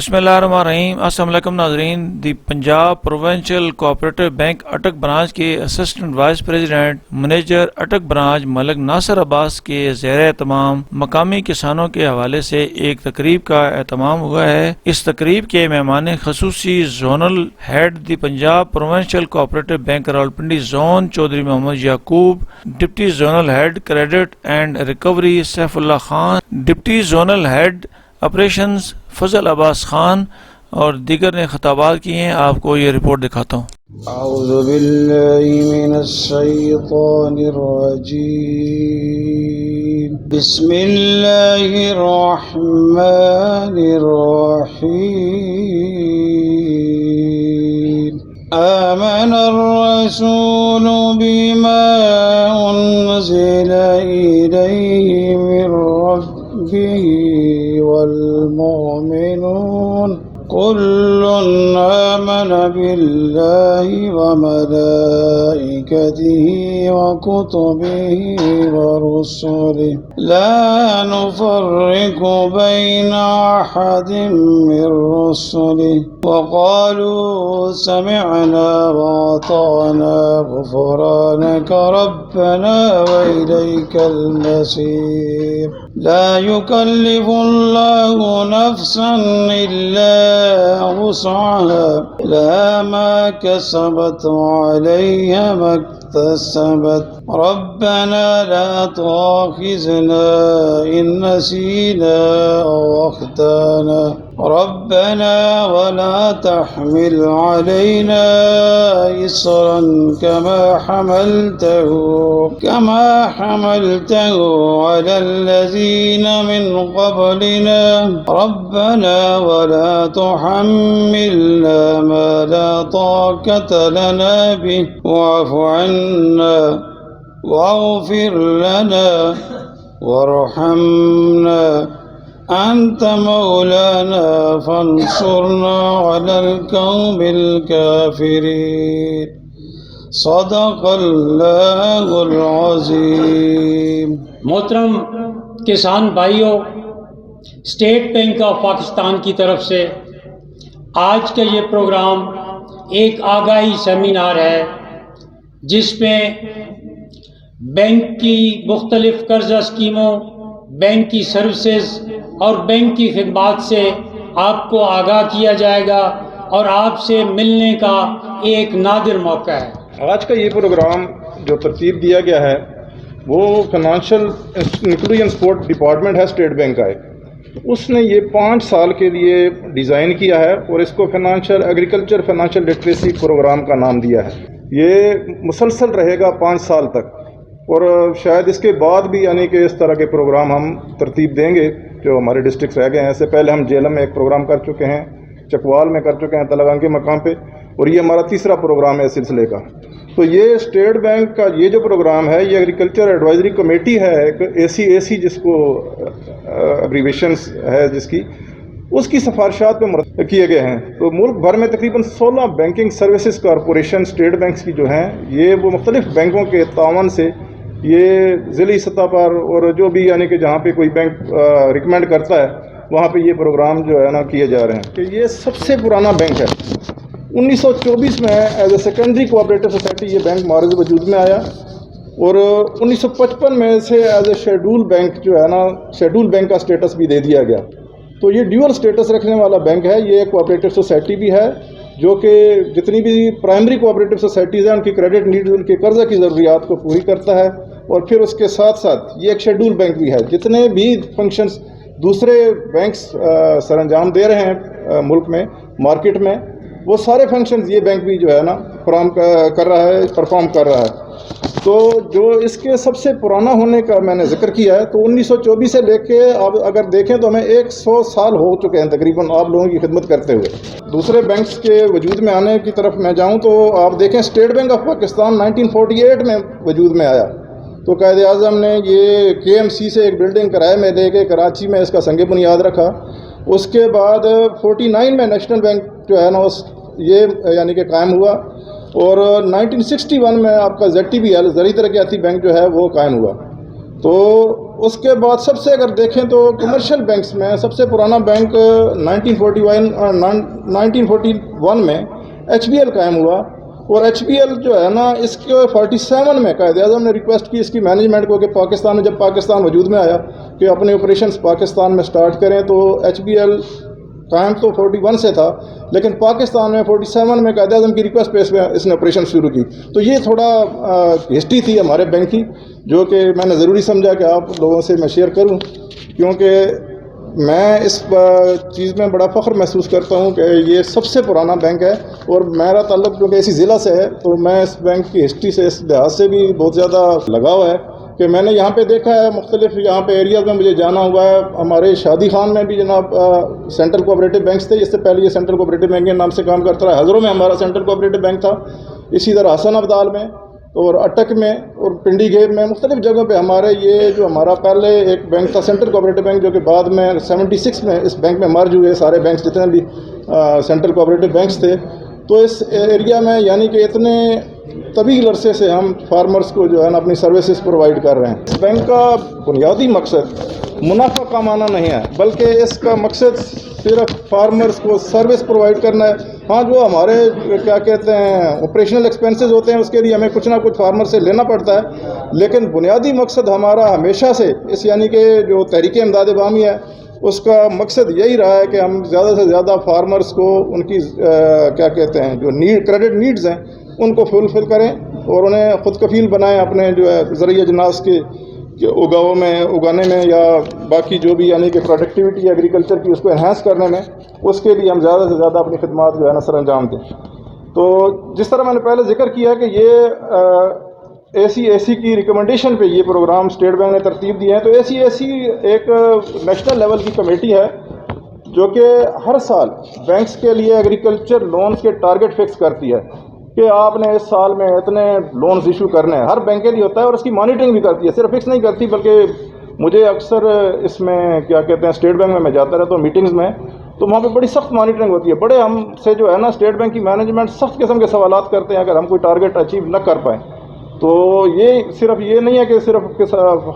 بسم اللہ الرحمن الرحیم۔ السلام علیکم ناظرین۔ دی پنجاب پروونشل کوآپریٹو بینک اٹک برانچ کے اسسٹنٹ وائس پریزیڈنٹ منیجر اٹک برانچ ملک ناصر عباس کے زیر اہتمام مقامی کسانوں کے حوالے سے ایک تقریب کا اہتمام ہوا ہے۔ اس تقریب کے مہمان خصوصی zonal head the Punjab provincial cooperative bank Rawalpindi zone Chaudhry Muhammad Yaqub, deputy zonal head credit and recovery Saif Ullah Khan, deputy zonal head operations Fazal Abbas Khan اور دیگر نے خطابات کیے ہیں۔ آپ کو یہ رپورٹ دکھاتا ہوں۔ اعوذ باللہ من الشیطان الرجیم، بسم اللہ الرحمن الرحیم۔ آمن الرسول بما انزل الیہ من ربہ والمؤمنون كل آمن بالله وملائكته وكتبه ورسله لا نفرق بين أحد من رسله وقالوا سمعنا وأطعنا غفرانك ربنا وإليك المصير لا يكلف الله نفسا إلا وسعها لها ما كسبت وعليها ما اكتسبت ربنا لا تؤاخذنا إن نسينا أو أخطأنا ربنا ولا تحمل علينا إصرا كما حملته على الذين من قبلنا ربنا ولا تحملنا ما لا طاقة لنا به واعف عنا واغفر لنا وارحمنا أنت مولانا فانصرنا على القوم الكافرين صدق اللہ العظیم۔ محترم کسان بھائیوں، اسٹیٹ بینک آف پاکستان کی طرف سے آج کا یہ پروگرام ایک آگاہی سیمینار ہے جس میں بینک کی مختلف قرضہ اسکیموں، بینک کی سروسز اور بینک کی خدمات سے آپ کو آگاہ کیا جائے گا اور آپ سے ملنے کا ایک نادر موقع ہے۔ آج کا یہ پروگرام جو ترتیب دیا گیا ہے وہ فائنانشیل انکلوژن سپورٹ ڈپارٹمنٹ ہے اسٹیٹ بینک کا، اس نے یہ 5 سال کے لیے ڈیزائن کیا ہے اور اس کو ایگریکلچر فائنانشیل لٹریسی پروگرام کا نام دیا ہے۔ یہ مسلسل رہے گا 5 سال تک، اور شاید اس کے بعد بھی یعنی کہ اس طرح کے پروگرام ہم ترتیب دیں گے جو ہمارے ڈسٹرکٹس رہ گئے ہیں۔ اس سے پہلے ہم جیلم میں ایک پروگرام کر چکے ہیں، چکوال میں کر چکے ہیں تلگان کے مقام پہ، اور یہ ہمارا تیسرا پروگرام ہے اس سلسلے کا۔ تو یہ اسٹیٹ بینک کا یہ جو پروگرام ہے یہ ایگریکلچر ایڈوائزری کمیٹی ہے، ایک اے سی جس کو ایبریویشنس ہے جس کی، اس کی سفارشات پہ مرتب کیے گئے ہیں۔ تو ملک بھر میں تقریباً 16 banking services corporation state banks کی جو ہیں یہ وہ مختلف بینکوں کے تعاون سے یہ ضلعی سطح پر اور جو بھی یعنی کہ جہاں پہ کوئی بینک ریکمینڈ کرتا ہے وہاں پہ یہ پروگرام جو ہے نا کیے جا رہے ہیں۔ کہ یہ سب سے پرانا بینک ہے، 1924 میں as a secondary cooperative society یہ بینک معرض وجود میں آیا، اور 1955 میں سے ایز اے شیڈول بینک جو ہے نا شیڈول بینک کا سٹیٹس بھی دے دیا گیا۔ تو یہ ڈیول سٹیٹس رکھنے والا بینک ہے، یہ کوآپریٹو سوسائٹی بھی ہے جو کہ جتنی بھی پرائمری کوآپریٹو سوسائٹیز ہیں ان کی کریڈٹ نیڈز، ان کے قرضہ کی ضروریات کو پوری کرتا ہے، اور پھر اس کے ساتھ ساتھ یہ ایک شیڈول بینک بھی ہے۔ جتنے بھی فنکشنز دوسرے بینکس سر انجام دے رہے ہیں ملک میں مارکیٹ میں، وہ سارے فنکشنز یہ بینک بھی جو ہے نا پرفارم کر رہا ہے۔ تو جو اس کے سب سے پرانا ہونے کا میں نے ذکر کیا ہے، تو 1924 سے لے کے اب اگر دیکھیں تو ہمیں 100 سال ہو چکے ہیں تقریباً آپ لوگوں کی خدمت کرتے ہوئے۔ دوسرے بینکس کے وجود میں آنے کی طرف میں جاؤں تو آپ دیکھیں اسٹیٹ بینک آف پاکستان 1948 میں وجود میں آیا، تو قائد اعظم نے یہ KMC سے ایک بلڈنگ کرائے میں لے کے کراچی میں اس کا سنگ بنیاد رکھا۔ اس کے بعد 49 میں نیشنل بینک جو ہے نا یہ یعنی کہ قائم ہوا، اور 1961 میں آپ کا ZTBL زرعی ترقیاتی بینک جو ہے وہ قائم ہوا۔ تو اس کے بعد سب سے اگر دیکھیں تو کمرشل بینکس میں سب سے پرانا بینک 1941 میں ایچ بی ایل قائم ہوا، اور ایچ بی ایل جو ہے نا اس کے 47 میں قائد اعظم نے ریکویسٹ کی اس کی مینجمنٹ کو کہ پاکستان میں جب پاکستان وجود میں آیا کہ اپنے آپریشنز پاکستان میں سٹارٹ کریں، تو ایچ بی ایل قائم تو 41 سے تھا لیکن پاکستان میں 47 میں قائد اعظم کی ریکویسٹ پہ اس نے آپریشن شروع کی. تو یہ تھوڑا ہسٹری تھی ہمارے بینک کی جو کہ میں نے ضروری سمجھا کہ آپ لوگوں سے میں شیئر کروں، کیونکہ میں اس چیز میں بڑا فخر محسوس کرتا ہوں کہ یہ سب سے پرانا بینک ہے، اور میرا تعلق کیونکہ اسی ضلع سے ہے تو میں اس بینک کی ہسٹری سے اس لحاظ سے بھی بہت زیادہ لگاؤ ہے کہ میں نے یہاں پہ دیکھا ہے مختلف یہاں پہ ایریاز میں مجھے جانا ہوا ہے. ہمارے شادی خان میں بھی جناب سینٹرل کوآپریٹو بینکس تھے، اس سے پہلے یہ سینٹرل کوآپریٹو بینک کے نام سے کام کرتا رہا. حضروں میں ہمارا سینٹرل کوآپریٹو بینک تھا، اسی طرح حسن ابدال میں اور اٹک میں اور پنڈی گیب میں مختلف جگہوں پہ ہمارے یہ جو ہمارا پہلے ایک بینک تھا سینٹرل کوآپریٹو بینک جو کہ بعد میں 76 میں اس بینک میں مرج ہوئے سارے بینکس جتنے بھی سینٹرل کوآپریٹو بینکس تھے. تو اس ایریا میں یعنی کہ اتنے طویل عرصے سے ہم فارمرز کو جو ہے نا اپنی سروسز پرووائڈ کر رہے ہیں. اس بینک کا بنیادی مقصد منافع کمانا نہیں ہے بلکہ اس کا مقصد صرف فارمرز کو سروس پرووائڈ کرنا ہے. ہاں جو ہمارے کیا کہتے ہیں آپریشنل ایکسپینسز ہوتے ہیں اس کے لیے ہمیں کچھ نہ کچھ فارمر سے لینا پڑتا ہے، لیکن بنیادی مقصد ہمارا ہمیشہ سے اس یعنی کہ جو تحریک امداد عوامی ہے اس کا مقصد یہی رہا ہے کہ ہم زیادہ سے زیادہ فارمرز کو ان کی کیا کہتے ہیں جو کریڈٹ نیڈز ہیں ان کو فلفل کریں اور انہیں خود کفیل بنائیں اپنے جو ہے زرعی اجناس کے اگانے میں یا باقی جو بھی یعنی کہ پروڈکٹیوٹی ایگریکلچر کی اس کو انہینس کرنے میں. اس کے لیے ہم زیادہ سے زیادہ اپنی خدمات جو ہے نا سر انجام دیں. تو جس طرح میں نے پہلے ذکر کیا کہ یہ اے سی کی ریکمنڈیشن پہ یہ پروگرام اسٹیٹ بینک نے ترتیب دیے ہیں. تو اے سی ایک نیشنل لیول کی کمیٹی ہے جو کہ ہر سال بینکس کے لیے ایگریکلچر لونز کے ٹارگٹ فکس کرتی ہے کہ آپ نے اس سال میں اتنے لونز ایشو کرنے ہیں. ہر بینک کے لیے ہوتا ہے اور اس کی مانیٹرنگ بھی کرتی ہے، صرف فکس نہیں کرتی بلکہ مجھے اکثر اس میں کیا کہتے ہیں اسٹیٹ بینک میں جاتا رہتا ہوں میٹنگز میں، تو وہاں پہ بڑی سخت مانیٹرنگ ہوتی ہے. بڑے ہم سے جو ہے نا اسٹیٹ بینک کی مینجمنٹ سخت قسم کے سوالات کرتے ہیں اگر ہم کوئی ٹارگٹ اچیو نہ کر پائیں. تو یہ صرف یہ نہیں ہے کہ صرف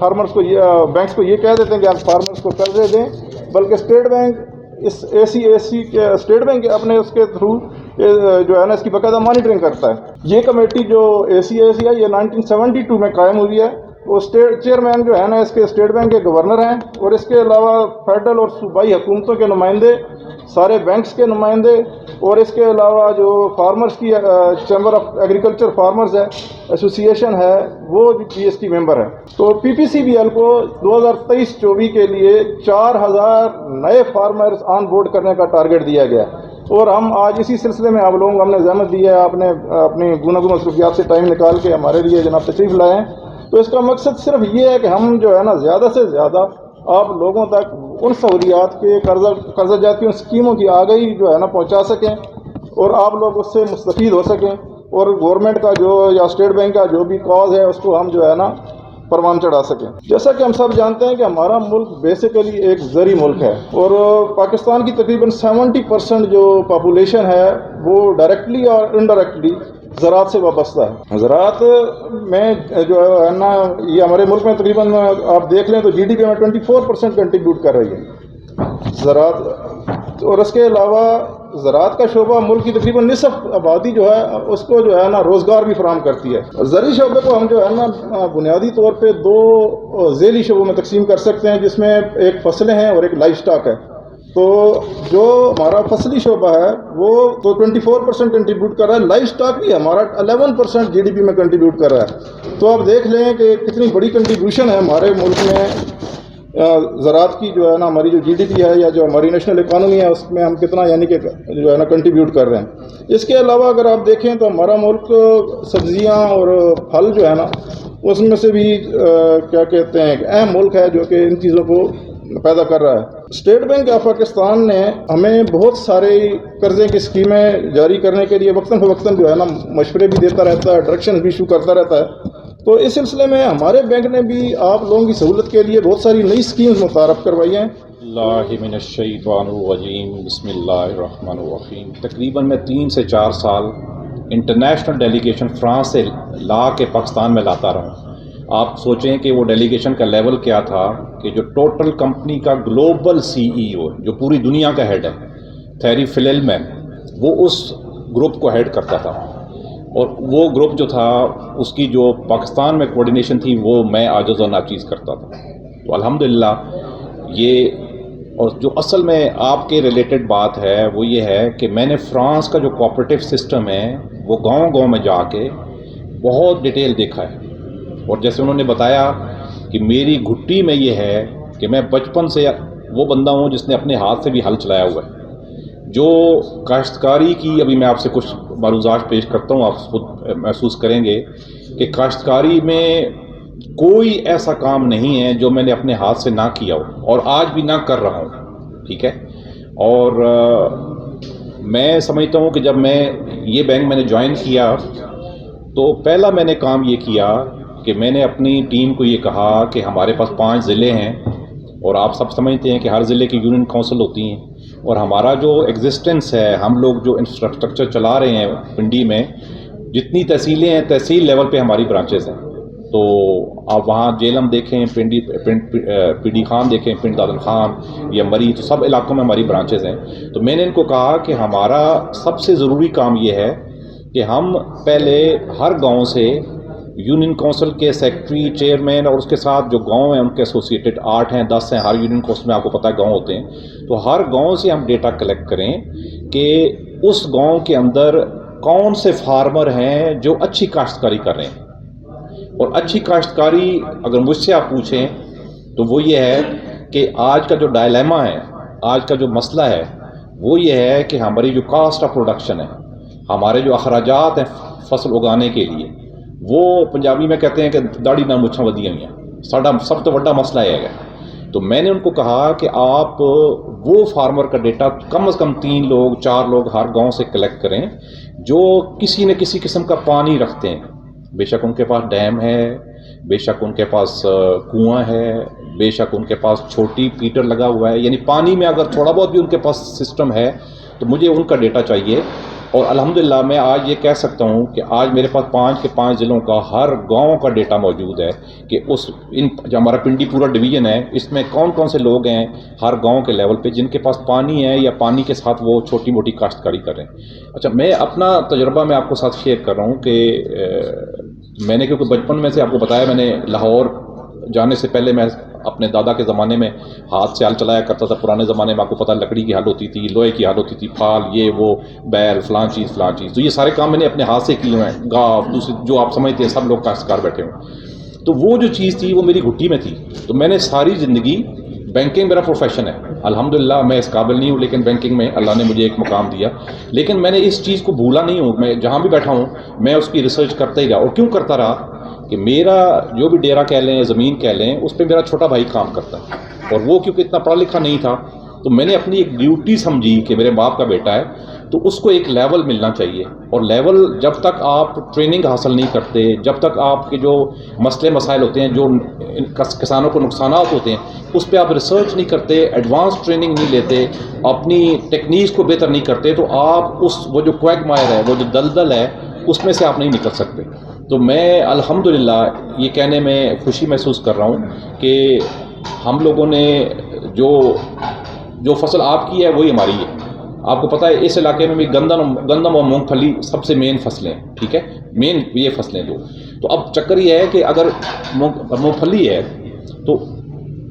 فارمرز کو بینکس کو یہ کہہ دیتے ہیں کہ آپ فارمرز کو قرضے دیں، بلکہ اسٹیٹ بینک اس اے سی کے اسٹیٹ بینک اپنے اس کے تھرو جو ہے نا اس کی باقاعدہ مانیٹرنگ کرتا ہے. یہ کمیٹی جو اے سی ہے یہ 1972 میں قائم ہوئی ہے. وہ چیئرمین جو ہے نا اس کے اسٹیٹ بینک کے گورنر ہیں، اور اس کے علاوہ فیڈرل اور صوبائی حکومتوں کے نمائندے، سارے بینکس کے نمائندے، اور اس کے علاوہ جو فارمرز کی چیمبر آف ایگریکلچر فارمرز ہے ایسوسی ایشن ہے وہ بھی اس کی ممبر ہے. تو پی پی سی بی ایل کو 2023-24 کے لیے 4000 نئے فارمرز آن بورڈ کرنے کا ٹارگٹ دیا گیا، اور ہم آج اسی سلسلے میں آپ لوگوں کو ہم نے زحمت دی ہے، آپ نے اپنی گوناگون مصروفیات سے ٹائم نکال کے ہمارے لیے جناب تشریف لائے ہیں. تو اس کا مقصد صرف یہ ہے کہ ہم جو ہے نا زیادہ سے زیادہ آپ لوگوں تک ان سہولیات کے قرضہ جات کی ان اسکیموں کی آگاہی جو ہے نا پہنچا سکیں اور آپ لوگ اس سے مستفید ہو سکیں، اور گورنمنٹ کا جو یا اسٹیٹ بینک کا جو بھی کاز ہے اس کو ہم جو ہے نا پروان چڑھا سکیں. جیسا کہ ہم سب جانتے ہیں کہ ہمارا ملک بیسیکلی ایک زرعی ملک ہے، اور پاکستان کی تقریباً 70% جو پاپولیشن ہے وہ ڈائریکٹلی اور انڈائریکٹلی زراعت سے وابستہ ہے. زراعت میں جو ہے نا یہ ہمارے ملک میں تقریباً آپ دیکھ لیں تو جی ڈی پی میں 24% کنٹریبیوٹ کر رہی ہے زراعت. اور اس کے علاوہ زراعت کا شعبہ ملک کی تقریباً نصف آبادی جو ہے اس کو جو ہے نا روزگار بھی فراہم کرتی ہے. زرعی شعبے کو ہم جو ہے نا بنیادی طور پہ 2 ذیلی شعبوں میں تقسیم کر سکتے ہیں، جس میں ایک فصلیں ہیں اور ایک لائف سٹاک ہے. تو جو ہمارا فصلی شعبہ ہے وہ تو 24% کنٹریبیوٹ کر رہا ہے، لائف سٹاک بھی ہمارا 11% جی ڈی پی میں کنٹریبیوٹ کر رہا ہے. تو آپ دیکھ لیں کہ کتنی بڑی کنٹریبیوشن ہے ہمارے ملک میں زراعت کی جو ہے نا ہماری جو جی ڈی پی ہے یا جو ہماری نیشنل اکانومی ہے اس میں ہم کتنا یعنی کہ جو ہے نا کنٹریبیوٹ کر رہے ہیں. اس کے علاوہ اگر آپ دیکھیں تو ہمارا ملک سبزیاں اور پھل جو ہے نا اس میں سے بھی کیا کہتے ہیں ایک اہم ملک ہے جو کہ ان چیزوں کو پیدا کر رہا ہے. اسٹیٹ بینک آف پاکستان نے ہمیں بہت سارے قرضے کی اسکیمیں جاری کرنے کے لیے وقتاً فوقتاً جو ہے نا مشورے بھی دیتا رہتا ہے، ڈائریکشن بھی ایشو کرتا رہتا ہے. تو اس سلسلے میں ہمارے بینک نے بھی آپ لوگوں کی سہولت کے لیے بہت ساری نئی اسکیمز متعارف کروائی ہیں. اللہ من الشیطان الرجیم، بسم اللہ الرحمن الرحیم. تقریباً میں 3 سے 4 سال انٹرنیشنل ڈیلیگیشن فرانس سے لا کے پاکستان میں لاتا رہا ہوں. آپ سوچیں کہ وہ ڈیلیگیشن کا لیول کیا تھا کہ جو ٹوٹل کمپنی کا گلوبل سی ای او جو پوری دنیا کا ہیڈ ہے تھیری فلیلمین، وہ اس گروپ کو ہیڈ کرتا تھا، اور وہ گروپ جو تھا اس کی جو پاکستان میں کوارڈینیشن تھی وہ میں عاجز و ناچیز کرتا تھا. تو الحمدللہ یہ، اور جو اصل میں آپ کے ریلیٹڈ بات ہے وہ یہ ہے کہ میں نے فرانس کا جو کوآپریٹو سسٹم ہے وہ گاؤں گاؤں میں جا کے بہت ڈیٹیل دیکھا ہے. اور جیسے انہوں نے بتایا کہ میری گھٹی میں یہ ہے کہ میں بچپن سے وہ بندہ ہوں جس نے اپنے ہاتھ سے بھی ہل چلایا ہوا ہے. جو کاشتکاری کی ابھی میں آپ سے کچھ معروضات پیش کرتا ہوں، آپ خود محسوس کریں گے کہ کاشتکاری میں کوئی ایسا کام نہیں ہے جو میں نے اپنے ہاتھ سے نہ کیا ہو اور آج بھی نہ کر رہا ہوں. ٹھیک ہے. اور میں سمجھتا ہوں کہ جب یہ بینک میں نے جوائن کیا تو پہلا میں نے کام یہ کیا کہ میں نے اپنی ٹیم کو یہ کہا کہ ہمارے پاس 5 ضلع ہیں، اور آپ سب سمجھتے ہیں کہ ہر ضلع کی یونین کونسل ہوتی ہیں، اور ہمارا جو ایگزسٹنس ہے، ہم لوگ جو انفراسٹرکچر چلا رہے ہیں پنڈی میں، جتنی تحصیلیں ہیں تحصیل لیول پہ ہماری برانچز ہیں. تو آپ وہاں جیلم دیکھیں، پی ڈی خان دیکھیں، پنڈ دادن خان یا مری، تو سب علاقوں میں ہماری برانچز ہیں. تو میں نے ان کو کہا کہ ہمارا سب سے ضروری کام یہ ہے کہ ہم پہلے ہر گاؤں سے یونین کونسل کے سیکٹری، چیئرمین، اور اس کے ساتھ جو گاؤں ہیں ان کے ایسوسیٹڈ 8 ہیں 10 ہیں، ہر یونین کونسل میں آپ کو پتہ ہے گاؤں ہوتے ہیں. تو ہر گاؤں سے ہم ڈیٹا کلیکٹ کریں کہ اس گاؤں کے اندر کون سے فارمر ہیں جو اچھی کاشتکاری کر رہے ہیں. اور اچھی کاشتکاری اگر مجھ سے آپ پوچھیں تو وہ یہ ہے کہ آج کا جو ڈائلیما ہے، آج کا جو مسئلہ ہے وہ یہ ہے کہ ہماری جو کاسٹ آف پروڈکشن ہے، ہمارے جو اخراجات ہیں فصل اگانے کے لیے، وہ پنجابی میں کہتے ہیں کہ داڑھی نہ مچھاں ودیاں ہوئی ہیں. ساڈا سب تو بڑا مسئلہ یہ ہے. تو میں نے ان کو کہا کہ آپ وہ فارمر کا ڈیٹا کم از کم 3 لوگ 4 لوگ ہر گاؤں سے کلیکٹ کریں جو کسی نہ کسی قسم کا پانی رکھتے ہیں. بے شک ان کے پاس ڈیم ہے، بے شک ان کے پاس کنواں ہے، بے شک ان کے پاس چھوٹی پیٹر لگا ہوا ہے، یعنی پانی میں اگر تھوڑا بہت بھی ان کے پاس سسٹم ہے تو مجھے ان کا ڈیٹا چاہیے. اور الحمدللہ میں آج یہ کہہ سکتا ہوں کہ آج میرے پاس 5 کے 5 ضلعوں کا ہر گاؤں کا ڈیٹا موجود ہے کہ جو ہمارا پنڈی پورا ڈویژن ہے اس میں کون کون سے لوگ ہیں ہر گاؤں کے لیول پہ جن کے پاس پانی ہے یا پانی کے ساتھ وہ چھوٹی موٹی کاشتکاری کر رہے ہیں. اچھا، میں اپنا تجربہ میں آپ کو ساتھ شیئر کر رہا ہوں کہ میں نے، کیونکہ بچپن میں سے آپ کو بتایا، میں نے لاہور جانے سے پہلے میں اپنے دادا کے زمانے میں ہاتھ سے ہل چلایا کرتا تھا. پرانے زمانے میں آپ کو پتہ لکڑی کی ہل ہوتی تھی، لوہے کی ہل ہوتی تھی، پھال، یہ وہ، بیل، فلاں چیز. تو یہ سارے کام میں نے اپنے ہاتھ سے کیے ہیں. گاؤ دوسری جو آپ سمجھتے ہیں سب لوگ کاشتکار بیٹھے ہوئے. تو وہ جو چیز تھی وہ میری گھٹی میں تھی. تو میں نے ساری زندگی، بینکنگ میرا پروفیشن ہے الحمدللہ، میں اس قابل نہیں ہوں لیکن بینکنگ میں اللہ نے مجھے ایک مقام دیا. لیکن میں نے اس چیز کو بھولا نہیں ہوں. میں جہاں بھی بیٹھا ہوں میں اس کی ریسرچ کرتا ہی رہا. اور کیوں کرتا رہا کہ میرا جو بھی ڈیرا کہہ لیں، زمین کہہ لیں، اس پہ میرا چھوٹا بھائی کام کرتا ہے. اور وہ کیونکہ اتنا پڑھا لکھا نہیں تھا تو میں نے اپنی ایک ڈیوٹی سمجھی کہ میرے باپ کا بیٹا ہے تو اس کو ایک لیول ملنا چاہیے. اور لیول جب تک آپ ٹریننگ حاصل نہیں کرتے، جب تک آپ کے جو مسئلے مسائل ہوتے ہیں، جو کسانوں کو نقصانات ہوتے ہیں، اس پہ آپ ریسرچ نہیں کرتے، ایڈوانس ٹریننگ نہیں لیتے، اپنی ٹیکنیکس کو بہتر نہیں کرتے، تو آپ وہ جو کویگ مائر ہے، وہ جو دلدل ہے، اس میں سے آپ نہیں نکل سکتے. تو میں الحمدللہ یہ کہنے میں خوشی محسوس کر رہا ہوں کہ ہم لوگوں نے جو فصل آپ کی ہے وہی ہماری ہے. آپ کو پتہ ہے اس علاقے میں بھی گندم اور مونگ پھلی سب سے مین فصلیں ہیں. ٹھیک ہے، مین یہ فصلیں دو. تو اب چکر یہ ہے کہ اگر مونگ پھلی ہے تو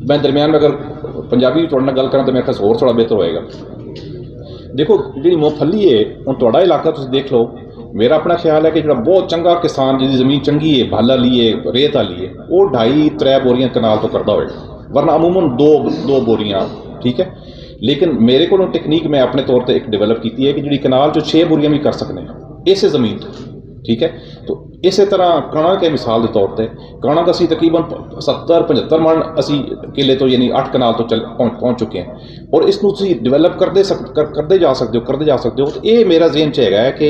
میں درمیان میں اگر پنجابی تھوڑا گل کریں تو میرے خیال اور تھوڑا بہتر ہوئے گا. دیکھو جی مونگ پھلی ہے ہوں تھوڑا علاقہ تم دیکھ لو. میرا اپنا خیال ہے کہ جڑا بہت چنگا کسان جی زمین چنگی ہے، بھالا لیے، ریت والی ہے، وہ 2.5-3 بوریاں کنال تو کرتا ہوئے گا، ورنہ عموماً 2 بوریاں. ٹھیک ہے. لیکن میرے کو ٹیکنیک میں اپنے طور پہ ایک ڈیولپ کی ہے کہ جی کنال جو 6 بوریاں بھی کر سکتے ہیں اسے زمین تو. ٹھیک ہے. تو اسی طرح کڑک کے مثال کے طور پہ کڑک اسی تقریباً 70-75 من اسی کلے تو یعنی 8 کنال تو پہنچ چکے ہیں. اور اس کو تھی ڈیولپ کرتے جا سکتے ہو. تو یہ میرا ذہن چ ہے کہ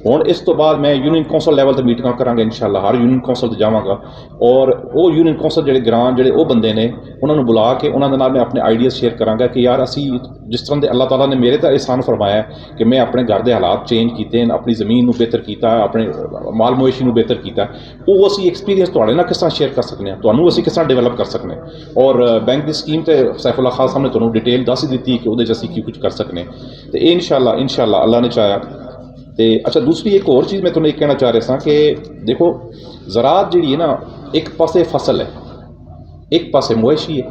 ہوں اس تو بعد میں یونین کونسل لیول تے میٹنگاں کراں گا انشاءاللہ. ہر یونین کونسل تے جاواں گا اور وہ یونین کونسل جڑے گران جڑے وہ بندے نے انہوں نے بلا کے انہوں نے میں اپنے آئیڈیاز شیئر کراں گا کہ یار اسی جس طرح دے اللہ تعالیٰ نے میرے تے احسان فرمایا ہے کہ میں اپنے گھر دے حالات چینج کیتے ہیں، اپنی زمین نو بہتر کیتا ہے، اپنے مال مویشی ਨੂੰ ਬਿਹਤਰ ਕੀਤਾ, ਉਹ ਅਸੀਂ ਐਕਸਪੀਰੀਅੰਸ ਤੁਹਾਡੇ ਨਾਲ ਕਿਸ ਤਰ੍ਹਾਂ ਸ਼ੇਅਰ ਕਰ ਸਕਦੇ ਹਾਂ, ਤੁਹਾਨੂੰ ਅਸੀਂ ਕਿਸ ਤਰ੍ਹਾਂ ਡਿਵੈਲਪ ਕਰ ਸਕਦੇ ਹਾਂ। ਔਰ ਬੈਂਕ ਦੀ ਸਕੀਮ ਤੇ ਸੈਫੁੱਲਾ ਖਾਨ ਸਾਹਿਬ ਨੇ ਤੁਹਾਨੂੰ ਡਿਟੇਲ ਦੱਸ ਹੀ ਦਿੱਤੀ ਕਿ ਉਹਦੇ 'ਚ ਅਸੀਂ ਕੀ ਕੁਝ ਕਰ ਸਕਦੇ ਹਾਂ, ਤੇ ਇਹ ਇਨਸ਼ਾਅੱਲਾ ਅੱਲਾ ਨੇ ਚਾਹਿਆ। ਤੇ ਅੱਛਾ, ਦੂਸਰੀ ਇੱਕ ਹੋਰ ਚੀਜ਼ ਮੈਂ ਤੁਹਾਨੂੰ ਇਹ ਕਹਿਣਾ ਚਾਹ ਰਿਹਾ ਸਾਂ ਕਿ ਦੇਖੋ ਜ਼ਰਾਅਤ ਜਿਹੜੀ ਹੈ ਨਾ, ਇੱਕ ਪਾਸੇ ਫਸਲ ਹੈ, ਇੱਕ ਪਾਸੇ ਮਵੇਸ਼ੀ ਹੈ,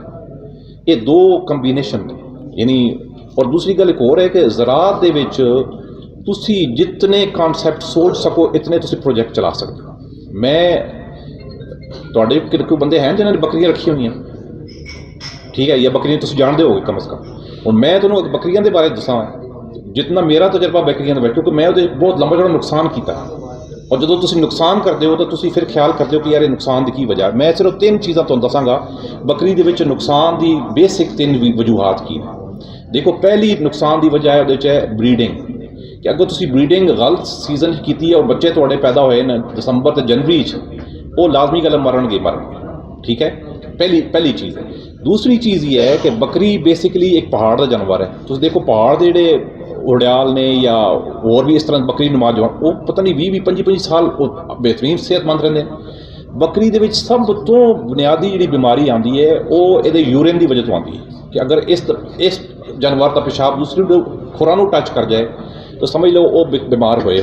ਇਹ ਦੋ ਕੰਬੀਨੇਸ਼ਨ ਨੇ ਯਾਨੀ। ਔਰ ਦੂਸਰੀ ਗੱਲ ਇੱਕ ਹੋਰ ਹੈ ਕਿ ਜ਼ਰਾਅਤ ਦੇ ਵਿੱਚ ਤੁਸੀਂ ਜਿਤਨੇ ਕਨਸੈਪਟ ਸੋਚ ਸਕੋ ਇਤਨੇ ਤੁਸੀਂ ਪ੍ਰੋਜੈਕਟ ਚਲਾ ਸਕਦੇ ਹੋ। ਮੈਂ ਤੁਹਾਡੇ ਕੋਈ ਬੰਦੇ ਹਨ ਜਿਨ੍ਹਾਂ ਨੇ ਬੱਕਰੀਆਂ ਰੱਖੀਆਂ ਹੋਈਆਂ, ਠੀਕ ਹੈ, ਜਾਂ ਬੱਕਰੀਆਂ ਤੁਸੀਂ ਜਾਣਦੇ ਹੋਗੇ ਕਮ ਸੇ ਕਮ। ਹੁਣ ਮੈਂ ਤੁਹਾਨੂੰ ਬੱਕਰੀਆਂ ਦੇ ਬਾਰੇ ਦੱਸਾਂ, ਜਿਤਨਾ ਮੇਰਾ ਤਜਰਬਾ ਬੱਕਰੀਆਂ ਦਾ, ਕਿਉਂਕਿ ਮੈਂ ਉਹਦੇ ਬਹੁਤ ਲੰਬਾ ਜਿਹੜਾ ਨੁਕਸਾਨ ਕੀਤਾ, ਔਰ ਜਦੋਂ ਤੁਸੀਂ ਨੁਕਸਾਨ ਕਰਦੇ ਹੋ ਤਾਂ ਤੁਸੀਂ ਫਿਰ ਖਿਆਲ ਕਰਦੇ ਹੋ ਕਿ ਯਾਰ ਇਹ ਨੁਕਸਾਨ ਦੀ ਕੀ ਵਜ੍ਹਾ। ਮੈਂ ਸਿਰਫ 3 ਚੀਜ਼ਾਂ ਤੁਹਾਨੂੰ ਦੱਸਾਂਗਾ ਬੱਕਰੀ ਦੇ ਵਿੱਚ ਨੁਕਸਾਨ ਦੀ ਬੇਸਿਕ 3 ਵਜੂਹਾਤ ਕੀ ਨੇ। ਦੇਖੋ, ਪਹਿਲੀ ਨੁਕਸਾਨ ਦੀ ਵਜ੍ਹਾ ਉਹਦੇ 'ਚ ਹੈ ਬਰੀਡਿੰਗ, ਕਿ ਅਗਰ ਤੁਸੀਂ ਬਰੀਡਿੰਗ ਗਲਤ ਸੀਜ਼ਨ 'ਚ ਕੀਤੀ ਹੈ ਔਰ ਬੱਚੇ ਤੁਹਾਡੇ ਪੈਦਾ ਹੋਏ ਨੇ ਦਸੰਬਰ ਤੇ ਜਨਵਰੀ 'ਚ, ਉਹ ਲਾਜ਼ਮੀ ਗੱਲ ਮਰਨਗੇ, ਠੀਕ ਹੈ, ਪਹਿਲੀ ਚੀਜ਼ ਹੈ। ਦੂਸਰੀ ਚੀਜ਼ ਇਹ ਹੈ ਕਿ ਬੱਕਰੀ ਬੇਸਿਕਲੀ ਇੱਕ ਪਹਾੜ ਦਾ ਜਾਨਵਰ ਹੈ। ਤੁਸੀਂ ਦੇਖੋ ਪਹਾੜ ਦੇ ਜਿਹੜੇ ਉਡਿਆਲ ਨੇ ਜਾਂ ਹੋਰ ਵੀ ਇਸ ਤਰ੍ਹਾਂ ਬੱਕਰੀ ਨੁਮਾ ਜਵਾਨ, ਉਹ ਪਤਾ ਨਹੀਂ 20 25 ਸਾਲ ਉਹ ਬਿਹਤਰੀਨ ਸਿਹਤਮੰਦ ਰਹਿੰਦੇ ਨੇ। ਬੱਕਰੀ ਦੇ ਵਿੱਚ ਸਭ ਤੋਂ ਬੁਨਿਆਦੀ ਜਿਹੜੀ ਬਿਮਾਰੀ ਆਉਂਦੀ ਹੈ ਉਹ ਇਹਦੇ ਯੂਰਿਨ ਦੀ ਵਜ੍ਹਾ ਤੋਂ ਆਉਂਦੀ ਹੈ, ਕਿ ਅਗਰ ਇਸ ਜਾਨਵਰ ਦਾ ਪਿਸ਼ਾਬ ਦੂਸਰੀ ਖੁਰਾਂ ਨੂੰ ਟੱਚ ਕਰ ਜਾਏ ਤਾਂ ਸਮਝ ਲਓ ਉਹ ਬਿਮਾਰ ਹੋਏ।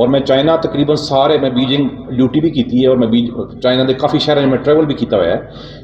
ਔਰ ਮੈਂ ਚਾਈਨਾ ਤਕਰੀਬਨ ਸਾਰੇ, ਮੈਂ ਬੀਜਿੰਗ ਡਿਊਟੀ ਵੀ ਕੀਤੀ ਹੈ ਔਰ ਮੈਂ ਚਾਈਨਾ ਦੇ ਕਾਫੀ ਸ਼ਹਿਰਾਂ 'ਚ ਮੈਂ ਟਰੈਵਲ ਵੀ ਕੀਤਾ ਹੋਇਆ ਹੈ।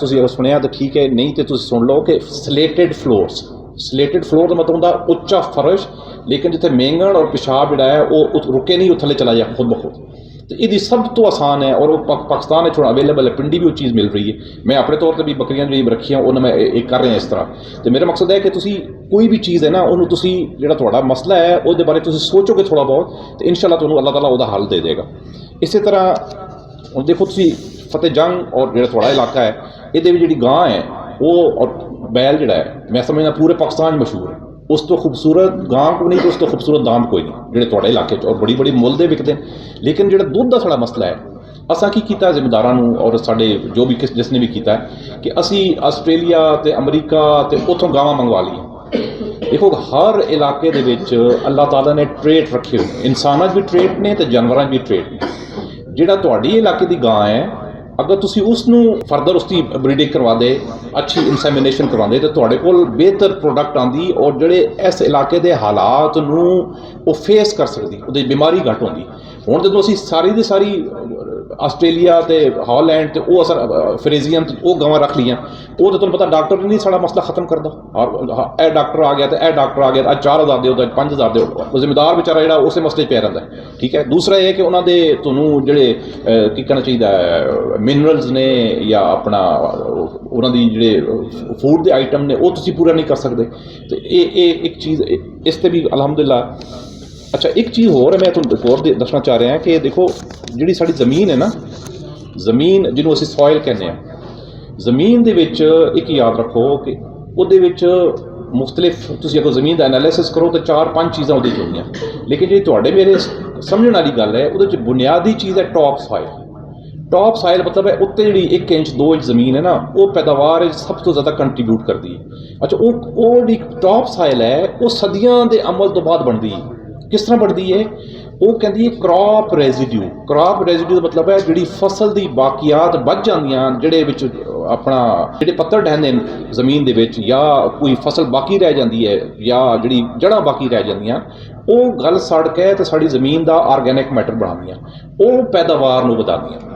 ਤੁਸੀਂ ਅਗਰ ਸੁਣਿਆ ਤਾਂ ਠੀਕ ਹੈ, ਨਹੀਂ ਤੇ ਤੁਸੀਂ ਸੁਣ ਲਓ, ਕਿ ਸਲੇਟਡ ਫਲੋਰਸ। ਸਲੇਟਡ ਫਲੋਰ ਦਾ ਮਤਲਬ ਹੁੰਦਾ ਉੱਚਾ ਫਰਸ਼, ਲੇਕਿਨ ਜਿੱਥੇ ਮੇਂਗਣ ਔਰ ਪਿਸ਼ਾਬ ਜਿਹੜਾ ਹੈ ਉਹ ਰੁਕੇ ਨਹੀਂ, ਉਹ ਥੱਲੇ ਚਲਾ ਜਾ ਖੁਦ ਬਖੁਦ। ਤੇ ਇਹਦੀ ਸਭ ਤੋਂ ਆਸਾਨ ਹੈ ਔਰ ਉਹ ਪਾਕਿਸਤਾਨ ਵਿੱਚ ਥੋੜ੍ਹਾ ਅਵੇਲੇਬਲ ਹੈ, ਪਿੰਡੀ ਵੀ ਉਹ ਚੀਜ਼ ਮਿਲ ਰਹੀ ਹੈ। ਮੈਂ ਆਪਣੇ ਤੌਰ 'ਤੇ ਵੀ ਬੱਕਰੀਆਂ ਜਿਹੜੀ ਰੱਖੀਆਂ ਉਹਨਾਂ ਮੈਂ ਇਹ ਕਰ ਰਿਹਾ ਇਸ ਤਰ੍ਹਾਂ। ਤੇ ਮੇਰਾ ਮਕਸਦ ਹੈ ਕਿ ਤੁਸੀਂ ਕੋਈ ਵੀ ਚੀਜ਼ ਹੈ ਨਾ, ਉਹਨੂੰ ਤੁਸੀਂ ਜਿਹੜਾ ਤੁਹਾਡਾ ਮਸਲਾ ਹੈ ਉਹਦੇ ਬਾਰੇ ਤੁਸੀਂ ਸੋਚੋਗੇ ਥੋੜ੍ਹਾ ਬਹੁਤ, ਤੇ ਇਨਸ਼ਾਅੱਲਾ ਤੁਹਾਨੂੰ ਅੱਲਾਹ ਤਾਲਾ ਉਹਦਾ ਹੱਲ ਦੇ ਦੇਗਾ। ਇਸੇ ਤਰ੍ਹਾਂ ਹੁਣ ਦੇਖੋ ਤੁਸੀਂ ਫਤਿਹ ਜੰਗ ਔਰ ਜਿਹੜਾ ਤੁਹਾਡਾ ਇਲਾਕਾ ਹੈ, ਇਹਦੇ ਵਿੱਚ ਜਿਹੜੀ ਗਾਂ ਹੈ ਉਹ ਔਰ ਬੈਲ ਜਿਹੜਾ ਹੈ, ਮੈਂ ਸਮਝਦਾ ਪੂਰੇ ਪਾਕਿਸਤਾਨ 'ਚ ਮਸ਼ਹੂਰ ਹੈ। ਉਸ ਤੋਂ ਖੂਬਸੂਰਤ ਗਾਂ ਕੋਈ ਨਹੀਂ, ਤੇ ਉਸ ਤੋਂ ਖੂਬਸੂਰਤ ਦਾਮ ਕੋਈ ਨਹੀਂ ਜਿਹੜੇ ਤੁਹਾਡੇ ਇਲਾਕੇ 'ਚ, ਔਰ ਬੜੀ ਮੁੱਲ ਦੇ ਵਿਕਦੇ ਨੇ। ਲੇਕਿਨ ਜਿਹੜਾ ਦੁੱਧ ਦਾ ਸਾਡਾ ਮਸਲਾ ਹੈ, ਅਸਾਂ ਕੀ ਕੀਤਾ ਜ਼ਿੰਮੇਦਾਰਾਂ ਨੂੰ ਔਰ ਸਾਡੇ ਜੋ ਵੀ ਜਿਸ ਨੇ ਵੀ ਕੀਤਾ ਕਿ ਅਸੀਂ ਆਸਟ੍ਰੇਲੀਆ ਤੇ ਅਮਰੀਕਾ ਤੇ ਉੱਥੋਂ ਗਾਵਾਂ ਮੰਗਵਾ ਲਈਆਂ। ਦੇਖੋ ਹਰ ਇਲਾਕੇ ਦੇ ਵਿੱਚ ਅੱਲਾਹ ਤਾਲਾ ਨੇ ਟ੍ਰੇਟ ਰੱਖੇ ਹੋਏ ਨੇ, ਇਨਸਾਨਾਂ 'ਚ ਵੀ ਟ੍ਰੇਟ ਨੇ ਤੇ ਜਾਨਵਰਾਂ 'ਚ ਵੀ ਟ੍ਰੇਟ ਨੇ। ਜਿਹੜਾ ਤੁਹਾਡੀ ਇਲਾਕੇ ਦੀ ਗਾਂ ਹੈ, ਅਗਰ ਤੁਸੀਂ ਉਸ ਨੂੰ ਫਰਦਰ ਉਸਦੀ ਬਰੀਡਿੰਗ ਕਰਵਾ ਦੇ, ਅੱਛੀ ਇਨਸੈਮੀਨੇਸ਼ਨ ਕਰਵਾਉਂਦੇ, ਤਾਂ ਤੁਹਾਡੇ ਕੋਲ ਬਿਹਤਰ ਪ੍ਰੋਡਕਟ ਆਉਂਦੀ ਔਰ ਜਿਹੜੇ ਇਸ ਇਲਾਕੇ ਦੇ ਹਾਲਾਤ ਨੂੰ ਉਹ ਫੇਸ ਕਰ ਸਕਦੀ, ਉਹਦੀ ਬਿਮਾਰੀ ਘੱਟ ਹੁੰਦੀ। ਹੁਣ ਜਦੋਂ ਅਸੀਂ ਸਾਰੀ ਦੀ ਸਾਰੀ ਆਸਟ੍ਰੇਲੀਆ ਤੇ ਹਾਲੈਂਡ ਤੇ ਉਹ ਫਰੇਜ਼ੀਅਨ ਉਹ ਗਾਵਾਂ ਰੱਖ ਲਈਆਂ, ਉਹ ਤਾਂ ਤੁਹਾਨੂੰ ਪਤਾ ਡਾਕਟਰ ਨਹੀਂ ਸਾਡਾ ਮਸਲਾ ਖਤਮ ਕਰਦਾ। ਔਰ ਇਹ ਡਾਕਟਰ ਆ ਗਿਆ ਤੇ ਇਹ ਡਾਕਟਰ ਆ ਗਿਆ, 4000 ਦਿਓ ਤਾਂ 5000 ਦਿਓ, ਉਹ ਜ਼ਿੰਮੇਦਾਰ ਵਿਚਾਰਾ ਜਿਹੜਾ ਉਸੇ ਮਸਲੇ 'ਚ ਪਿਆ ਰਹਿੰਦਾ, ਠੀਕ ਹੈ। ਦੂਸਰਾ ਇਹ ਕਿ ਉਹਨਾਂ ਦੇ ਤੁਹਾਨੂੰ ਜਿਹੜੇ ਕੀ ਕਰਨਾ ਚਾਹੀਦਾ ਮਿਨਰਲਸ ਨੇ ਜਾਂ ਆਪਣਾ ਉਹਨਾਂ ਦੀ ਜਿਹੜੇ ਫੂਡ ਦੇ ਆਈਟਮ ਨੇ ਉਹ ਤੁਸੀਂ ਪੂਰਾ ਨਹੀਂ ਕਰ ਸਕਦੇ। ਤੇ ਇਹ ਇੱਕ ਚੀਜ਼ ਇਸ 'ਤੇ ਵੀ ਅਲਹਮਦੁਲਿਲਾ। ਅੱਛਾ, ਇੱਕ ਚੀਜ਼ ਹੋਰ ਹੈ ਮੈਂ ਤੁਹਾਨੂੰ ਹੋਰ ਦੱਸਣਾ ਚਾਹ ਰਿਹਾ ਕਿ ਦੇਖੋ ਜਿਹੜੀ ਸਾਡੀ ਜ਼ਮੀਨ ਹੈ ਨਾ, ਜ਼ਮੀਨ ਜਿਹਨੂੰ ਅਸੀਂ ਸੋਇਲ ਕਹਿੰਦੇ ਹਾਂ, ਜ਼ਮੀਨ ਦੇ ਵਿੱਚ ਇੱਕ ਯਾਦ ਰੱਖੋ ਕਿ ਉਹਦੇ ਵਿੱਚ ਮੁਖਤਲਿਫ, ਤੁਸੀਂ ਅਗਰ ਜ਼ਮੀਨ ਦਾ ਐਨਾਲਿਸਿਸ ਕਰੋ ਤਾਂ 4-5 ਚੀਜ਼ਾਂ ਉਹਦੇ 'ਚ ਹੁੰਦੀਆਂ, ਲੇਕਿਨ ਜਿਹੜੀ ਤੁਹਾਡੇ ਮੇਰੇ ਸਮਝਣ ਵਾਲੀ ਗੱਲ ਹੈ ਉਹਦੇ 'ਚ ਬੁਨਿਆਦੀ ਚੀਜ਼ ਹੈ ਟੌਪ ਸਾਇਲ। ਟੌਪ ਸਾਇਲ ਮਤਲਬ ਹੈ ਉੱਤੇ ਜਿਹੜੀ 1 ਇੰਚ 2 ਇੰਚ ਜ਼ਮੀਨ ਹੈ ਨਾ, ਉਹ ਪੈਦਾਵਾਰ ਵਿੱਚ ਸਭ ਤੋਂ ਜ਼ਿਆਦਾ ਕੰਟਰੀਬਿਊਟ ਕਰਦੀ ਹੈ। ਅੱਛਾ, ਉਹ ਜਿਹੜੀ ਟੌਪ ਸਾਇਲ ਹੈ ਉਹ ਸਦੀਆਂ ਦੇ ਅਮਲ ਤੋਂ ਬਾਅਦ ਬਣਦੀ ਹੈ। ਕਿਸ ਤਰ੍ਹਾਂ ਬਣਦੀ ਹੈ? ਉਹ ਕਹਿੰਦੀ ਹੈ ਕ੍ਰੌਪ ਰੈਜ਼ੀਡਿਊ। ਕ੍ਰੌਪ ਰੈਜ਼ੀਡਿਊ ਦਾ ਮਤਲਬ ਹੈ ਜਿਹੜੀ ਫਸਲ ਦੀ ਬਾਕੀਆਤ ਬਚ ਜਾਂਦੀਆਂ, ਜਿਹੜੇ ਵਿੱਚ ਆਪਣਾ ਜਿਹੜੇ ਪੱਤਰ ਢਹਿੰਦੇ ਨੇ ਜ਼ਮੀਨ ਦੇ ਵਿੱਚ, ਜਾਂ ਕੋਈ ਫਸਲ ਬਾਕੀ ਰਹਿ ਜਾਂਦੀ ਹੈ ਜਾਂ ਜਿਹੜੀ ਜੜ੍ਹਾਂ ਬਾਕੀ ਰਹਿ ਜਾਂਦੀਆਂ, ਉਹ ਗਲ ਸੜ ਕੇ ਤੇ ਸਾਡੀ ਜ਼ਮੀਨ ਦਾ ਆਰਗੈਨਿਕ ਮੈਟਰ ਬਣਾਉਂਦੀਆਂ, ਉਹ ਪੈਦਾਵਾਰ ਨੂੰ ਵਧਾਉਂਦੀਆਂ।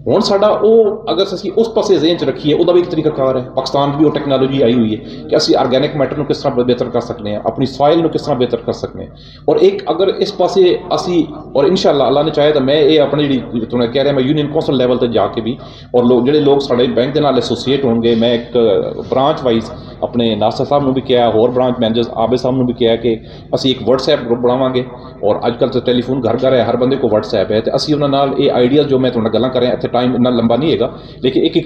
ਹੁਣ ਸਾਡਾ ਉਹ ਅਗਰ ਅਸੀਂ ਉਸ ਪਾਸੇ ਜ਼ਿਹਨ 'ਚ ਰੱਖੀਏ, ਉਹਦਾ ਵੀ ਇੱਕ ਤਰੀਕਾਕਾਰ ਹੈ। ਪਾਕਿਸਤਾਨ ਵੀ ਉਹ ਟੈਕਨੋਲੋਜੀ ਆਈ ਹੋਈ ਹੈ ਕਿ ਅਸੀਂ ਆਰਗੈਨਿਕ ਮੈਟਰ ਨੂੰ ਕਿਸ ਤਰ੍ਹਾਂ ਬਿਹਤਰ ਕਰ ਸਕਦੇ ਹਾਂ, ਆਪਣੀ ਸੋਇਲ ਨੂੰ ਕਿਸ ਤਰ੍ਹਾਂ ਬਿਹਤਰ ਕਰ ਸਕਦੇ ਹਾਂ। ਔਰ ਇੱਕ ਅਗਰ ਇਸ ਪਾਸੇ ਅਸੀਂ, ਔਰ ਇਨਸ਼ਾਅੱਲਾ ਅੱਲਾਹ ਨੇ ਚਾਹੇ ਤਾਂ ਮੈਂ ਇਹ ਆਪਣੀ ਜਿਹੜੀ ਤੁਹਾਨੂੰ ਕਹਿ ਰਿਹਾ, ਮੈਂ ਯੂਨੀਅਨ ਕੌਂਸਲ ਲੈਵਲ 'ਤੇ ਜਾ ਕੇ ਵੀ, ਔਰ ਜਿਹੜੇ ਲੋਕ ਸਾਡੇ ਬੈਂਕ ਦੇ ਨਾਲ ਐਸੋਸੀਏਟ ਹੋਣਗੇ, ਮੈਂ ਇੱਕ ਬ੍ਰਾਂਚ ਵਾਈਜ਼ ਆਪਣੇ ਨਾਸਰ ਸਾਹਿਬ ਨੂੰ ਵੀ ਕਿਹਾ, ਹੋਰ ਬ੍ਰਾਂਚ ਮੈਨੇਜਰ ਆਬਿਦ ਸਾਹਿਬ ਨੂੰ ਵੀ ਕਿਹਾ ਕਿ ਅਸੀਂ ਇੱਕ WhatsApp ਗਰੁੱਪ ਬਣਾਵਾਂਗੇ। ਔਰ ਅੱਜ ਕੱਲ੍ਹ ਤਾਂ ਟੈਲੀਫੋਨ ਘਰ ਘਰ ਹੈ, ਹਰ ਬੰਦੇ ਕੋਲ WhatsApp ਹੈ, ਅਤੇ ਅਸੀਂ ਉਹਨਾਂ ਨਾਲ ਇਹ ਆਈਡੀਆਜ਼ ਜੋ ਮੈਂ ਤੁਹਾਡੇ ਨਾਲ ਗੱਲਾਂ ਕਰ ਰਿਹਾ, ਇੱਥੇ ਟਾਈਮ ਇੰਨਾ ਲੰਬਾ ਨਹੀਂ ਹੈਗਾ, ਲੇਕਿਨ ਇੱਕ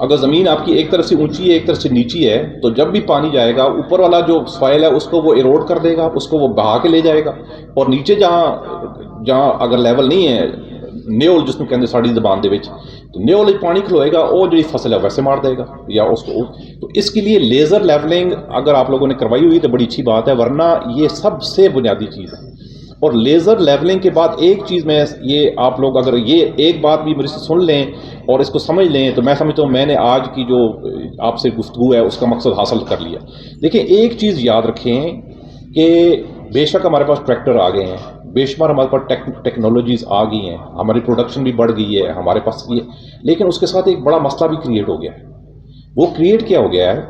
اگر زمین آپ کی ایک طرف سے اونچی ہے ایک طرف سے نیچی ہے تو جب بھی پانی جائے گا اوپر والا جو سوائل ہے اس کو وہ ایروڈ کر دے گا, اس کو وہ بہا کے لے جائے گا, اور نیچے جہاں اگر لیول نہیں ہے نیول جس کو کہتے ساڑی زبان دے وچ, تو نیول پانی کھلوئے گا وہ جڑی فصل ہے ویسے مار دے گا یا اس کو. تو اس کے لیے لیزر لیولنگ اگر آپ لوگوں نے کروائی ہوئی تو بڑی اچھی بات ہے, ورنہ یہ سب سے بنیادی چیز ہے. اور لیزر لیولنگ کے بعد ایک چیز میں یہ آپ لوگ اگر یہ ایک بات بھی میرے سے سن لیں اور اس کو سمجھ لیں تو میں سمجھتا ہوں میں نے آج کی جو آپ سے گفتگو ہے اس کا مقصد حاصل کر لیا. دیکھیں ایک چیز یاد رکھیں کہ بے شک ہمارے پاس ٹریکٹر آ گئے ہیں, بے شمار ہمارے پاس ٹیکنالوجیز آ گئی ہیں, ہماری پروڈکشن بھی بڑھ گئی ہے ہمارے پاس یہ, لیکن اس کے ساتھ ایک بڑا مسئلہ بھی کریٹ ہو گیا ہے. وہ کریٹ کیا ہو گیا ہے,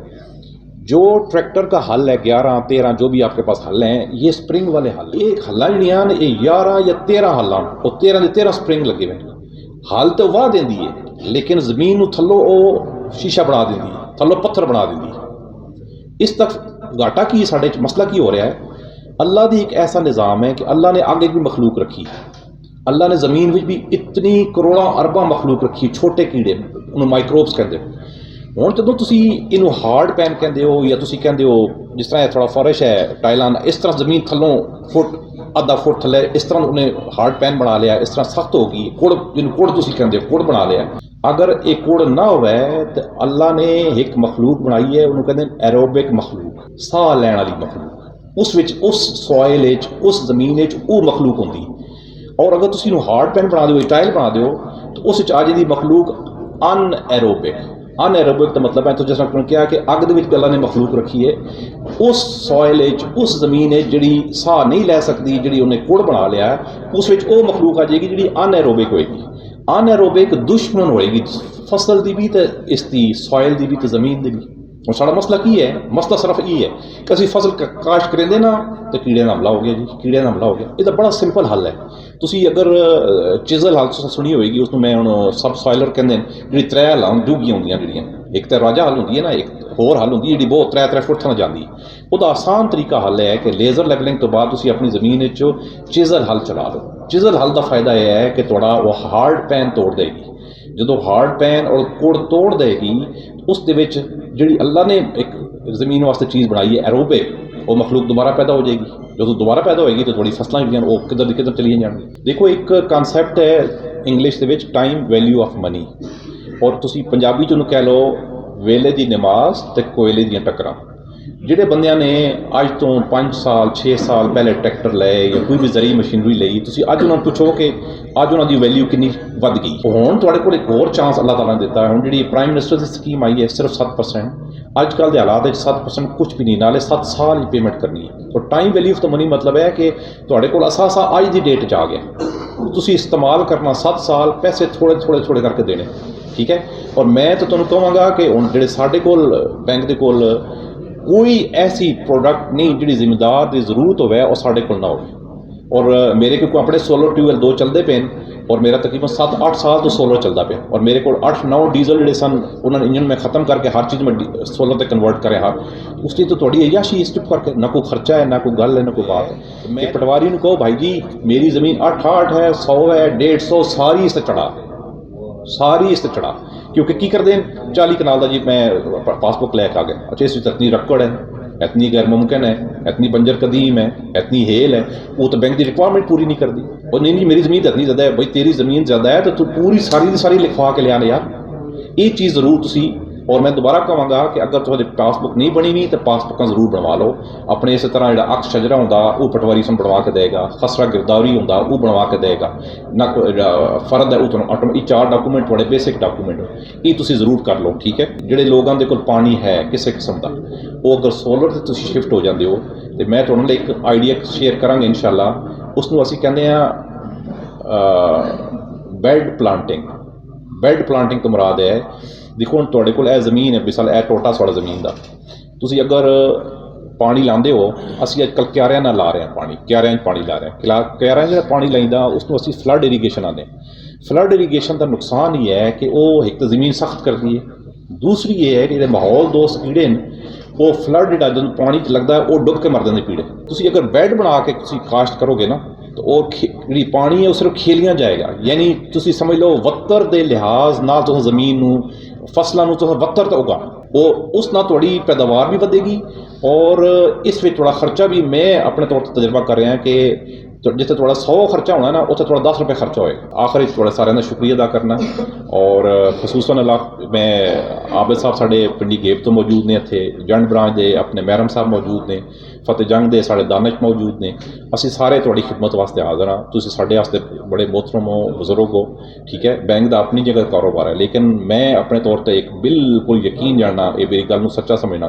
جو ٹریکٹر کا حل ہے 11 13 جو بھی آپ کے پاس حل ہیں یہ سپرنگ والے حل, ایک حل جڑیاں نے 11 یا 13 حل اور 13 دے 13 سپرنگ لگے ہوئے. حل تو واہ دیندی ہے لیکن زمین نو تھلو وہ شیشہ بنا دیندی ہے, تھلو پتھر بنا دیندی ہے. اس تک گھاٹا کی ساڈے مسئلہ کی ہو رہا ہے, اللہ دی ایک ایسا نظام ہے کہ اللہ نے آگے بھی مخلوق رکھی, اللہ نے زمین وچ بھی اتنی کروڑاں ارباں مخلوق رکھی, چھوٹے کیڑے انہوں مائکروبس کہتے ہیں. ہوں جدوں تسی انہوں ہارڈ پین کہندے ہو یا تسی کہندے ہو جس طرح تھوڑا فرش ہے ٹائلاں اس طرح زمین تھلوں فٹ آدھا فٹ تھلے اس طرح انہیں ہارڈ پین بنا لیا, اس طرح سخت ہو گئی کوڑ جنہوں کوڑ تسی کہندے ہو کوڑ بنا لیا. اگر ایک کوڑ نہ ہوئے تو اللہ نے ایک مخلوق بنائی ہے انہوں کہتے ہیں ایروبک مخلوق, ساہ لین والی مخلوق, اس سوائل اس زمین وہ مخلوق ہوندی. اور اگر تسی انہوں ہارڈ پین بنا دیو ٹائل بنا دیو تو اس آ جاندی مخلوق ان ایروبک کا مطلب ہے تو جس طرح کیا کہ اگ دے وچ اللہ نے مخلوق رکھی ہے اس سوائل اس زمین جڑی ساہ نہیں لے سکتی جڑی انہیں کوڑ بنا لیا ہے اس وچ وہ مخلوق آ جائے گی جڑی ان ایروبک ہوئے گی. ان ایروبک دشمن ہوئے گی فصل دی بھی تو اس دی سوائل دی بھی تو زمین دی بھی. اور سارا مسئلہ کی ہے, مسئلہ صرف یہ ہے کہ اسی فصل کاشت کریں دے نا تو کیڑے کا حملہ ہو گیا جی, کیڑے کا حملہ ہو گیا. یہ تو بڑا سمپل حل ہے. تسی اگر چیزل حل سنی ہوئے گی اس میں سب سوائلر کہتے ہیں جی 3 حل ڈوگیاں ہوندیاں جڑیاں, ایک تو راجا حل ہوندی ہے نا, ایک ہور حل ہوندی ہے جی بہت 3 فٹ تھا جاندی. وہ آسان طریقہ حل ہے کہ لیزر لیولنگ تو بعد تسی اپنی زمین چیزل حل چلا لو. چیزل حل کا فائدہ یہ ہے کہ تھوڑا وہ ہارڈ پین توڑ دے گی. جدو ہارڈ پین اور کوڑ توڑ دے گی اس دے وچ جڑی اللہ نے ایک زمین واسطے چیز بنائی ہے ایروبک, وہ مخلوق دوبارہ پیدا ہو جائے گی. جب دوبارہ پیدا ہوئے گی تو تھوڑی فصلیں جڑیاں وہ کدھر چلی جان گی. دیکھو ایک کانسیپٹ ہے English they which time value of money, اور تسی پنجابی چ کہہ لو ویلے دی نماز تے کوئلے دیاں ٹکراں. جہے بندیاں نے اج تو 5 سال 6 سال پہلے ٹریکٹر لے یا کوئی بھی زرعی مشینری لئی تسی اج انہوں نے پوچھو کہ اج انہوں دی ویلیو کنی ود گئی. ہوں تھوڑے کول ایک اور چانس اللہ تعالیٰ نے دیتا ہے. ہوں جی پرائم منسٹر کی اسکیم آئی ہے صرف 7%, اج کل کے حالات 7% کچھ بھی نہیں, نالے 7 سال ہی پیمنٹ کرنی ہے. اور ٹائم ویلیو آف دا منی مطلب ہے کہ تھوڑے کول اثاثہ اج دی ڈیٹ چ آ گیا, تسی استعمال کرنا 7 سال, پیسے تھوڑے کر کے دینے. ٹھیک ہے. اور میں تو تمہیں کہوں گا کہ ہوں جڑے ساڈے کول بینک دے کول کوئی ایسی پروڈکٹ نہیں جڑی ذمہ دار دی ضرورت ہوئے اور ساڈے کول نہ ہوئے. اور میرے کو اپنے سولر ٹیوبویل 2 چلتے پے اور میرا تقریباً 7-8 سال تو سولر چلتا پیا, اور میرے کو 8-9 ڈیزل جڑے سن انہوں نے انجن میں ختم کر کے ہر چیز میں سولر تے کنورٹ کرے. ہر اس لیے تو تھوڑی عیاشی اسٹپ کر کے نہ کوئی خرچہ ہے نہ کوئی گل ہے نہ کوئی بات ہے. میں پٹواری نے کہو بھائی جی میری زمین 8 ہے 100 ہے 150 ساری اس تے چڑھا کیونکہ کی کر دیں 40 کنال دا جی میں پاس بک لے کے آ گیا. اچھا اس اتنی رکڑ ہے, اتنی غیر ممکن ہے, اتنی بنجر قدیم ہے, اتنی ہیل ہے, وہ تو بینک کی ریکوائرمنٹ پوری نہیں کرتی. اور نہیں جی میری زمین اتنی زیادہ ہے, بھائی تیری زمین زیادہ ہے تو پوری ساری لکھوا کے لے آنے یار. یہ چیز ضرور تسی, اور میں دوبارہ کہوں گا کہ اگر تھوڑے پاس بک نہیں بنی ہوئی تو پاس بکاں ضرور بنوا لو. اپنے اسی طرح جڑا عکس شجرا ہوندا وہ پٹواری سن بنوا کے دے گا, خسرہ گرداری ہوندا وہ بنوا کے دے گا, نہ فرد ہے وہ تمہیں 4 ڈاکومنٹ تھوڑے بیسک ڈاکومنٹ یہ تسی ضرور کر لو. ٹھیک ہے. جڑے لوگوں دے کول پانی ہے کسی قسم کا وہ اگر سولر تے تسی شفٹ ہو جاندے ہو تو میں تھوڑے لئے ایک آئیڈیا شیئر کراں گے انشاءاللہ. اس کو اسی کہندے ہیں بیڈ پلانٹنگ تو مراد ہے. دیکھو ہوں تھوڑے کول زمین ہے مثال ٹوٹا تھوڑا زمین دا تسی اگر پانی لاندے ہو, اسی اج کل کیاریاں نہ لا رہے ہیں پانی, کیاریاں پانی لا رہے ہیں. کیاریاں جہاں پانی لائندا اس کو اسی فلڈ اریگیشن آتے ہیں. فلڈ اریگیشن کا نقصان یہ ہے کہ وہ ایک تو زمین سخت کر دی ہے, دوسری یہ ہے کہ جڑے ماحول دوست کیڑے وہ فلڈ جا جب پانی لگتا ہے وہ ڈب کے مر جاتے کیڑے. تسی اگر بیڈ بنا کے تسی کاشت کرو گے نا تو وہ جی پانی ہے وہ صرف کھیلیاں جائے گا. یعنی تسی سمجھ لو وتر دے لحاظ نال تو زمین نو ਫਸਲਾਂ ਨੂੰ ਤੁਸੀਂ ਵੱਤਰ ਤੇ ਉਗਾਉਣਾ, ਉਹ ਉਸ ਨਾਲ ਤੁਹਾਡੀ ਪੈਦਾਵਾਰ ਵੀ ਵਧੇਗੀ ਔਰ ਇਸ ਵਿੱਚ ਥੋੜਾ ਖਰਚਾ ਵੀ ਮੈਂ ਆਪਣੇ ਤੌਰ ਤੇ ਤਜਰਬਾ ਕਰ ਰਿਹਾ ਕਿ ਜਿੱਥੇ ਥੋੜਾ 100 ਖਰਚਾ ਹੋਣਾ ਨਾ ਉੱਥੇ ਥੋੜਾ 10 ਰੁਪਏ ਖਰਚਾ ਹੋਏਗਾ। ਆਖਰੀ ਥੋੜਾ ਸਾਰਿਆਂ ਦਾ ਸ਼ੁਕਰੀਆ ਅਦਾ ਕਰਨਾ ਔਰ ਖਸੂਸਨ ਮੈਂ ਆਬਿਦ ਸਾਹਿਬ ਸਾਡੇ ਪਿੰਡੀ ਗੇਪ ਤੋਂ ਮੌਜੂਦ ਨੇ, ਇੱਥੇ ਜੰਡ ਬ੍ਰਾਂਚ ਦੇ ਆਪਣੇ ਮਹਿਰਮ ਸਾਹਿਬ ਮੌਜੂਦ ਨੇ, ਫਤਿਹ ਜੰਗ ਦੇ ਸਾਡੇ ਦਾਨਿਸ਼ ਮੌਜੂਦ ਨੇ। ਅਸੀਂ ਸਾਰੇ ਤੁਹਾਡੀ ਖਿਦਮਤ ਵਾਸਤੇ ਹਾਜ਼ਰ ਹਾਂ। ਤੁਸੀਂ ਸਾਡੇ ਵਾਸਤੇ ਬੜੇ ਮੁਹਤਰਮ ਹੋ, ਬਜ਼ੁਰਗ ਹੋ, ਠੀਕ ਹੈ। ਬੈਂਕ ਦਾ ਆਪਣੀ ਜਗ੍ਹਾ ਕਾਰੋਬਾਰ ਹੈ, ਲੇਕਿਨ ਮੈਂ ਆਪਣੇ ਤੌਰ ਤੇ ਇੱਕ ਬਿਲਕੁਲ ਯਕੀਨ ਜਾਣਨਾ, ਇਹ ਮੇਰੀ ਗੱਲ ਨੂੰ ਸੱਚਾ ਸਮਝਣਾ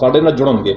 ਸਾਡੇ ਨਾਲ ਜੁੜਨਗੇ,